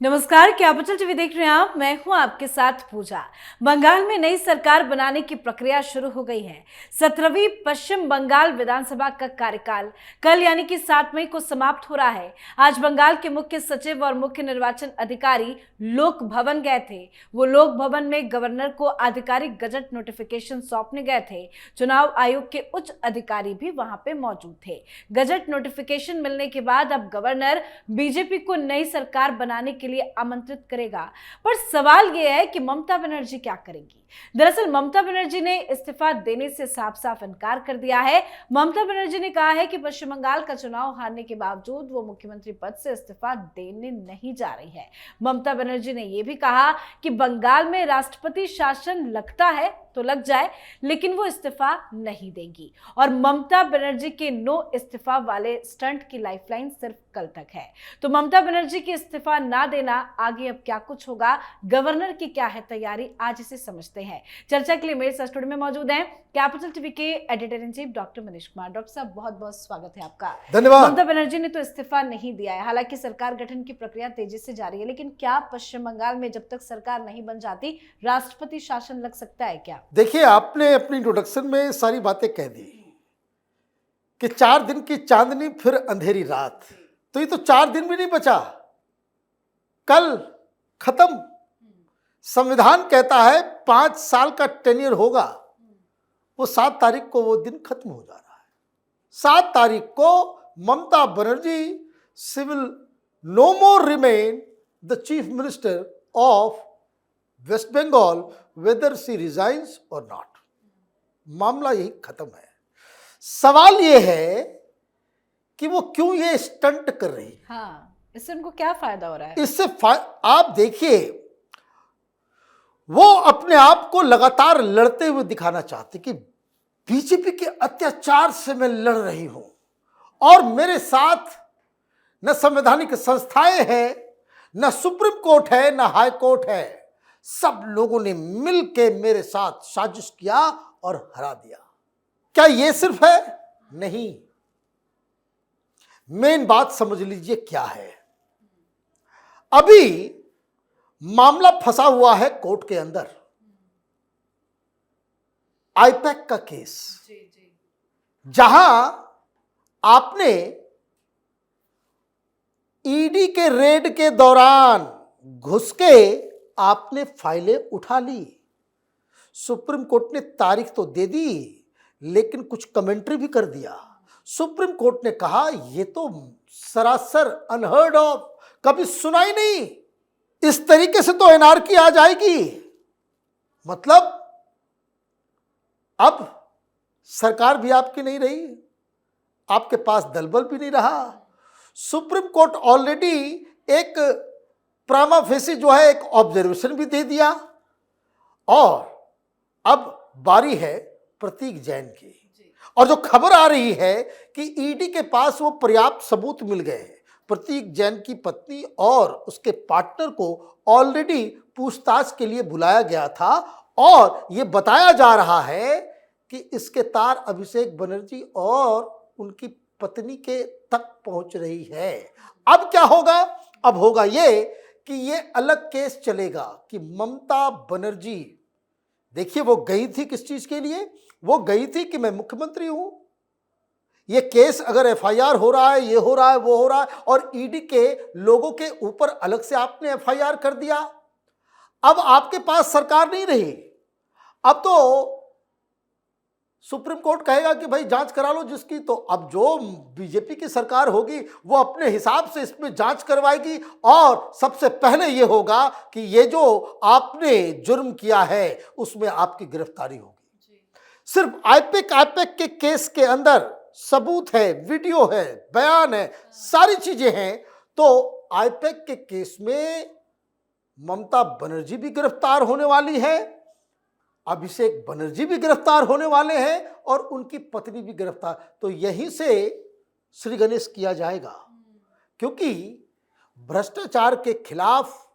नमस्कार, capital TV देख रहे हैं आप। मैं हूं आपके साथ पूजा। बंगाल में नई सरकार बनाने की प्रक्रिया शुरू हो गई है। 17वीं पश्चिम बंगाल विधानसभा का कार्यकाल कल यानी कि 7 मई को समाप्त हो रहा है। आज बंगाल के मुख्य सचिव और मुख्य निर्वाचन अधिकारी लोक भवन गए थे। वो लोक भवन में गवर्नर को आधिकारिक गजट नोटिफिकेशन सौंपने गए थे। चुनाव आयोग के उच्च अधिकारी भी वहां पे मौजूद थे। गजट नोटिफिकेशन मिलने के बाद अब गवर्नर बीजेपी को नई सरकार बनाने के लिए आमंत्रित करेगा। पर सवाल यह है कि ममता बनर्जी क्या करेंगी। दरअसल ममता बनर्जी ने इस्तीफा देने से साफ साफ इनकार कर दिया है। ममता बनर्जी ने कहा है कि पश्चिम बंगाल का चुनाव हारने के बावजूद वो मुख्यमंत्री पद से इस्तीफा देने नहीं जा रही है। ममता बनर्जी ने यह भी कहा कि बंगाल में राष्ट्रपति शासन लगता है तो लग जाए, लेकिन वो इस्तीफा नहीं देंगी। और ममता बनर्जी के नो इस्तीफा वाले स्टंट की लाइफलाइन सिर्फ कल तक है। तो ममता बनर्जी की इस्तीफा ना देना, आगे अब क्या कुछ होगा, गवर्नर की क्या है तैयारी, आज इसे समझते हैं। चर्चा के लिए मेरे साथ स्टूडियो में मौजूद हैं कैपिटल टीवी के editor in chief doctor Manish Kumar. Doctor साहब, बहुत बहुत स्वागत है आपका। धन्यवाद। ममता बनर्जी ने तो इस्तीफा नहीं दिया है, हालांकि सरकार गठन की प्रक्रिया तेजी से जारी है, लेकिन क्या पश्चिम बंगाल में जब तक सरकार नहीं बन जाती राष्ट्रपति शासन लग सकता है क्या? देखिए, आपने अपनी इंट्रोडक्शन में सारी बातें कह दी कि 4 दिन की चांदनी फिर अंधेरी रात। तो ये तो 4 दिन भी नहीं बचा, कल खत्म। संविधान कहता है 5 साल का टेन्योर होगा, वो 7 तारीख को वो दिन खत्म हो जा रहा है। 7 तारीख को Mamata Banerjee she will no more remain the chief minister of West Bengal whether she resigns or not. मामला यही खत्म है। सवाल ये है कि वो क्यों ये स्टंट कर रही है। हाँ, इससे उनको क्या फायदा हो रहा है? इससे आप देखिए, वो अपने आप को लगातार लड़ते हुए दिखाना चाहते कि बीजेपी के अत्याचार से मैं लड़ रही हूं और मेरे साथ न संवैधानिक संस्थाएं हैं, न सुप्रीम कोर्ट है, न हाई कोर्ट है। सब लोगों ने मिलके मेरे साथ साजिश किया और हरा दिया। क्या ये सिर्फ है? नहीं, मेन बात समझ लीजिए क्या है। अभी मामला फंसा हुआ है कोर्ट के अंदर, आईपैक का केस, जहां आपने ईडी के रेड के दौरान घुस के आपने फाइलें उठा ली। सुप्रीम कोर्ट ने तारीख तो दे दी, लेकिन कुछ कमेंट्री भी कर दिया। सुप्रीम कोर्ट ने कहा यह तो सरासर अनहर्ड ऑफ, कभी सुना ही नहीं, इस तरीके से तो एनआरकी आ जाएगी। मतलब अब सरकार भी आपकी नहीं रही, आपके पास दलबल भी नहीं रहा। सुप्रीम कोर्ट ऑलरेडी एक प्रामा फेसी जो है एक ऑब्जर्वेशन भी दे दिया और अब बारी है प्रतीक जैन की। और जो खबर आ रही है कि ईडी के पास वो पर्याप्त सबूत मिल गए हैं। प्रतीक जैन की पत्नी और उसके पार्टनर को ऑलरेडी पूछताछ के लिए बुलाया गया था और ये बताया जा रहा है कि इसके तार अभिषेक बनर्जी और उनकी पत्नी के तक पहुंच रही है। अब क्या होगा? अब होगा ये कि ये अलग केस चलेगा कि ममता बनर्जी, देखिए वो गई थी किस चीज के लिए? वो गई थी कि मैं मुख्यमंत्री हूं। ये केस अगर एफआईआर हो रहा है, ये हो रहा है, वो हो रहा है, और ईडी के लोगों के ऊपर अलग से आपने एफआईआर कर दिया। अब आपके पास सरकार नहीं रही। अब तो सुप्रीम कोर्ट कहेगा कि भाई जांच करा लो जिसकी। तो अब जो बीजेपी की सरकार होगी वो अपने हिसाब से इसमें जांच करवाएगी और सबसे पहले ये होगा कि ये जो आपने जुर्म किया है उसमें आपकी गिरफ्तारी होगी। सिर्फ आईपैक के केस के अंदर सबूत है, वीडियो है, बयान है, सारी चीजें हैं। तो आईपैक के केस में ममता बनर्जी भी गिरफ्तार होने वाली है, अभिषेक बनर्जी भी गिरफ्तार होने वाले हैं और उनकी पत्नी भी गिरफ्तार। तो यहीं से श्री गणेश किया जाएगा, क्योंकि भ्रष्टाचार के खिलाफ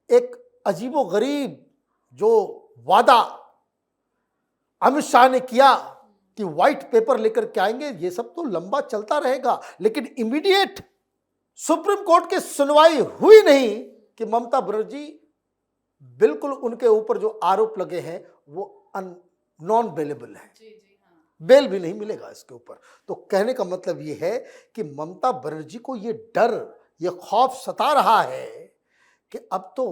एक अजीबोगरीब जो वादा अमित शाह ने किया कि व्हाइट पेपर लेकर के आएंगे, ये सब तो लंबा चलता रहेगा। लेकिन इमीडिएट सुप्रीम कोर्ट की सुनवाई हुई नहीं कि ममता बनर्जी बिल्कुल उनके ऊपर जो आरोप लगे हैं वो नॉन बेलेबल है, बेल भी नहीं मिलेगा इसके ऊपर। तो कहने का मतलब ये है कि ममता बनर्जी को ये डर, ये खौफ सता रहा है कि अब तो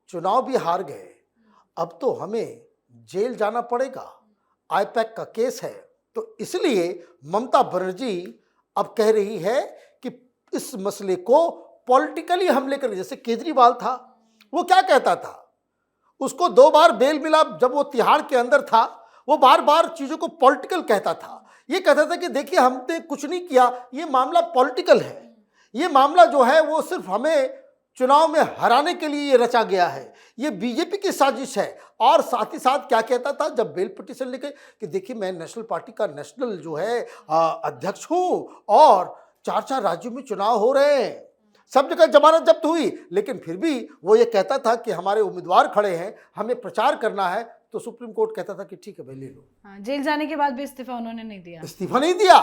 चुनाव भी हार गए, अब तो हमें जेल जाना पड़ेगा, आईपैक का केस है। तो इसलिए ममता बनर्जी अब कह रही है कि इस मसले को पॉलिटिकली हम लेकर, जैसे केजरीवाल था, वो क्या कहता था, उसको 2 बार बेल मिला जब वो तिहाड़ के अंदर था, वो बार बार चीजों को पॉलिटिकल कहता था। ये कहता था कि देखिए हमने कुछ नहीं किया, ये मामला पॉलिटिकल है, ये मामला जो है वो सिर्फ हमें चुनाव में हराने के लिए ये रचा गया है, ये बीजेपी की साजिश है। और साथ ही साथ क्या कहता था जब बेल पिटीशन लेके कि देखिए मैं नेशनल पार्टी का नेशनल जो है अध्यक्ष हूं और 4 राज्यों में चुनाव हो रहे हैं, सब जगह जमानत जब्त हुई, लेकिन फिर भी वो ये कहता था कि हमारे उम्मीदवार खड़े हैं, हमें प्रचार करना है। तो सुप्रीम कोर्ट कहता था कि ठीक है भाई ले लो। हाँ, जेल जाने के बाद भी इस्तीफा उन्होंने नहीं दिया, इस्तीफा नहीं दिया,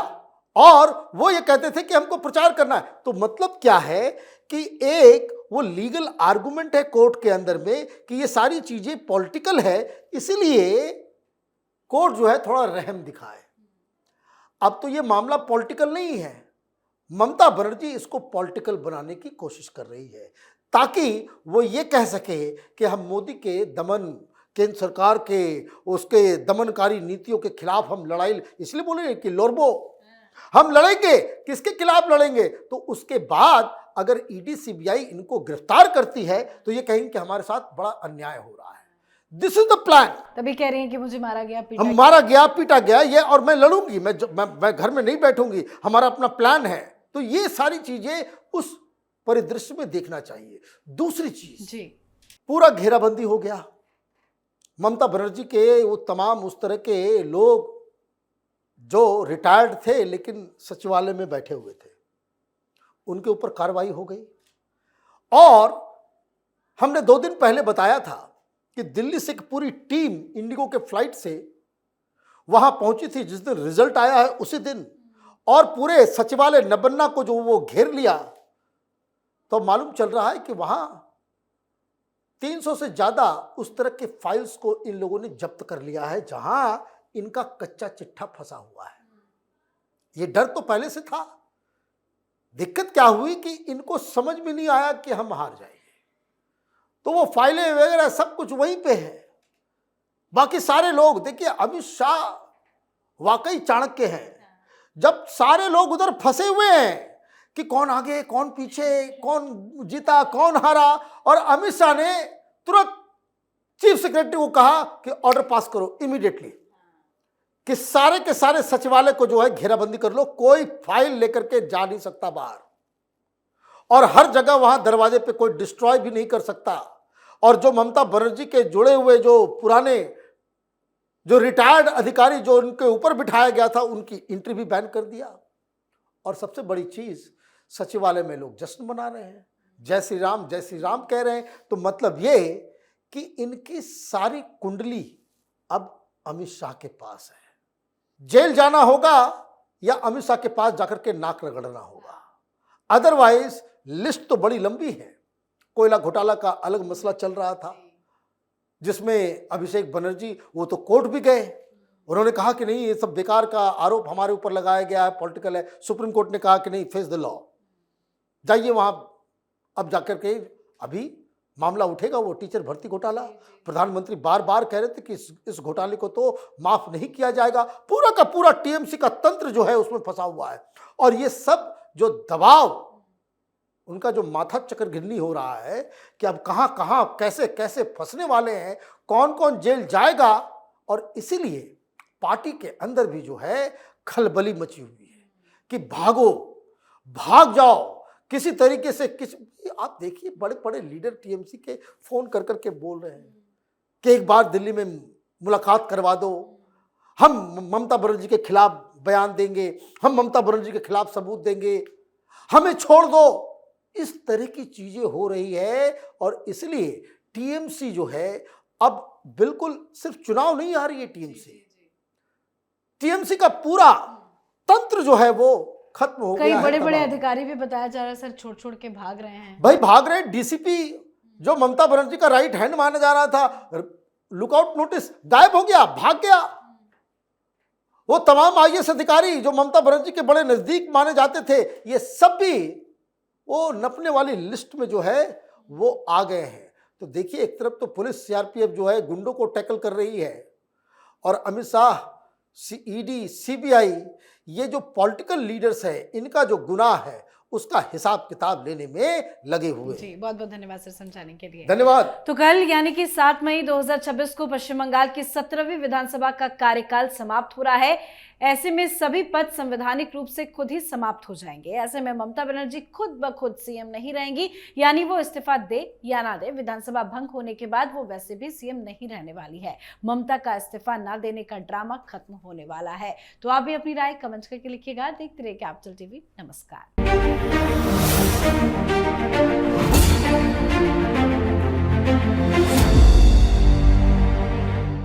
और वो ये कहते थे कि हमको प्रचार करना है। तो मतलब क्या है कि एक वो लीगल आर्गुमेंट है कोर्ट के अंदर में कि ये सारी चीजें पॉलिटिकल है, इसलिए कोर्ट जो है थोड़ा रहम दिखाए। अब तो ये मामला पॉलिटिकल नहीं है, ममता बनर्जी इसको पॉलिटिकल बनाने की कोशिश कर रही है ताकि वो ये कह सके कि हम मोदी के दमन, केंद्र सरकार के उसके दमनकारी नीतियों के खिलाफ हम लड़ाई, इसलिए बोले कि लोरबो हम लड़ेंगे, किसके खिलाफ लड़ेंगे। तो उसके बाद अगर ईडी सीबीआई इनको गिरफ्तार करती है तो ये कहेंगे कि हमारे साथ बड़ा अन्याय हो रहा है। This is the plan. तभी कह रही हैं कि मुझे मारा गया, पीटा हम मारा गया, पीटा गया ये, और मैं लड़ूंगी, मैं घर में नहीं बैठूंगी, हमारा अपना प्लान है। तो ये सारी चीजें उस परिदृश्य में देखना चाहिए। दूसरी चीज जी, पूरा घेराबंदी हो गया, ममता बनर्जी के वो तमाम उस तरह के लोग जो रिटायर्ड थे लेकिन सचिवालय में बैठे हुए थे, उनके ऊपर कार्रवाई हो गई। और हमने 2 दिन पहले बताया था कि दिल्ली से एक पूरी टीम इंडिगो के फ्लाइट से वहां पहुंची थी जिस दिन रिजल्ट आया है उसी दिन, और पूरे सचिवालय नबन्ना को जो वो घेर लिया। तो मालूम चल रहा है कि वहां 300 से ज्यादा उस तरह के फाइल्स को इन लोगों ने जब्त कर लिया है जहां इनका कच्चा चिट्ठा फंसा हुआ है। ये डर तो पहले से था, दिक्कत क्या हुई कि इनको समझ में नहीं आया कि हम हार जाएंगे, तो वो फाइलें वगैरह सब कुछ वहीं पे है। बाकी सारे लोग, देखिए अमित शाह वाकई चाणक्य हैं, जब सारे लोग उधर फंसे हुए हैं कि कौन आगे कौन पीछे, कौन जीता कौन हारा, और अमित शाह ने तुरंत चीफ सेक्रेटरी को कहा कि ऑर्डर पास करो इमीडिएटली कि सारे के सारे सचिवालय को जो है घेराबंदी कर लो, कोई फाइल लेकर के जा नहीं सकता बाहर, और हर जगह वहां दरवाजे पे कोई डिस्ट्रॉय भी नहीं कर सकता। और जो ममता बनर्जी के जुड़े हुए जो पुराने जो रिटायर्ड अधिकारी जो उनके ऊपर बिठाया गया था उनकी एंट्री भी बैन कर दिया। और सबसे बड़ी चीज, सचिवालय में लोग जश्न मना रहे हैं, जय श्री राम कह रहे हैं। तो मतलब ये कि इनकी सारी कुंडली अब अमित शाह के पास है, जेल जाना होगा या अमित शाह के पास जाकर के नाक रगड़ना होगा, अदरवाइज लिस्ट तो बड़ी लंबी है। कोयला घोटाला का अलग मसला चल रहा था जिसमें अभिषेक बनर्जी वो तो कोर्ट भी गए, उन्होंने कहा कि नहीं ये सब बेकार का आरोप हमारे ऊपर लगाया गया है, पॉलिटिकल है। सुप्रीम कोर्ट ने कहा कि नहीं, फेस द लॉ, जाइए वहां। अब जाकर के अभी मामला उठेगा, वो टीचर भर्ती घोटाला, प्रधानमंत्री बार बार कह रहे थे कि इस घोटाले को तो माफ नहीं किया जाएगा। पूरा का पूरा टीएमसी का तंत्र जो है उसमें फंसा हुआ है, और ये सब जो दबाव, उनका जो माथा चक्कर गिरनी हो रहा है कि अब कहां कहां कैसे कैसे फंसने वाले हैं, कौन कौन जेल जाएगा। और इसीलिए पार्टी के अंदर भी जो है खलबली मची हुई है कि भागो, भाग जाओ किसी तरीके से। आप देखिए बड़े बड़े लीडर टीएमसी के फोन कर करके बोल रहे हैं कि एक बार दिल्ली में मुलाकात करवा दो, हम ममता बनर्जी के खिलाफ बयान देंगे, हम ममता बनर्जी के खिलाफ सबूत देंगे, हमें छोड़ दो। इस तरह की चीजें हो रही है, और इसलिए टीएमसी जो है अब बिल्कुल सिर्फ चुनाव नहीं आ रही है, टीएमसी का पूरा तंत्र जो है वो खत्म हो कई गया है बड़े बड़े तमाम। अधिकारी भी बताया जा रहा है सर छोड़ छोड़ के भाग रहे हैं। भाई भाग रहे, डीसीपी जो ममता बनर्जी का राइट हैंड माना जा रहा था, लुकआउट नोटिस गायब हो गया, भाग गया। वो तमाम आईएएस अधिकारी जो ममता बनर्जी के बड़े नजदीक माने जाते थे, ये सब भी वो नपने वाली लिस्ट में जो है वो आ गए हैं। तो देखिए, एक तरफ तो पुलिस सीआरपीएफ जो है गुंडों को टैकल कर रही है, और अमित शाह, ईडी, सीबीआई, ये जो पॉलिटिकल लीडर्स है, इनका जो गुनाह है उसका हिसाब किताब लेने में लगे हुए हैं। जी, बहुत बहुत धन्यवाद सर समझाने के लिए। धन्यवाद। तो कल यानी कि 7 मई 2026 को पश्चिम बंगाल की 17वीं विधानसभा का कार्यकाल समाप्त हो रहा है। ऐसे में सभी पद संवैधानिक रूप से खुद ही समाप्त हो जाएंगे। ऐसे में ममता बनर्जी खुद ब खुद सीएम नहीं रहेंगी, यानी वो इस्तीफा दे या ना दे, विधानसभा भंग होने के बाद वो वैसे भी सीएम नहीं रहने वाली है। ममता का इस्तीफा ना देने का ड्रामा खत्म होने वाला है। तो आप भी अपनी राय कमेंट करके लिखिएगा। देखते रहिए कैपिटल टीवी। नमस्कार।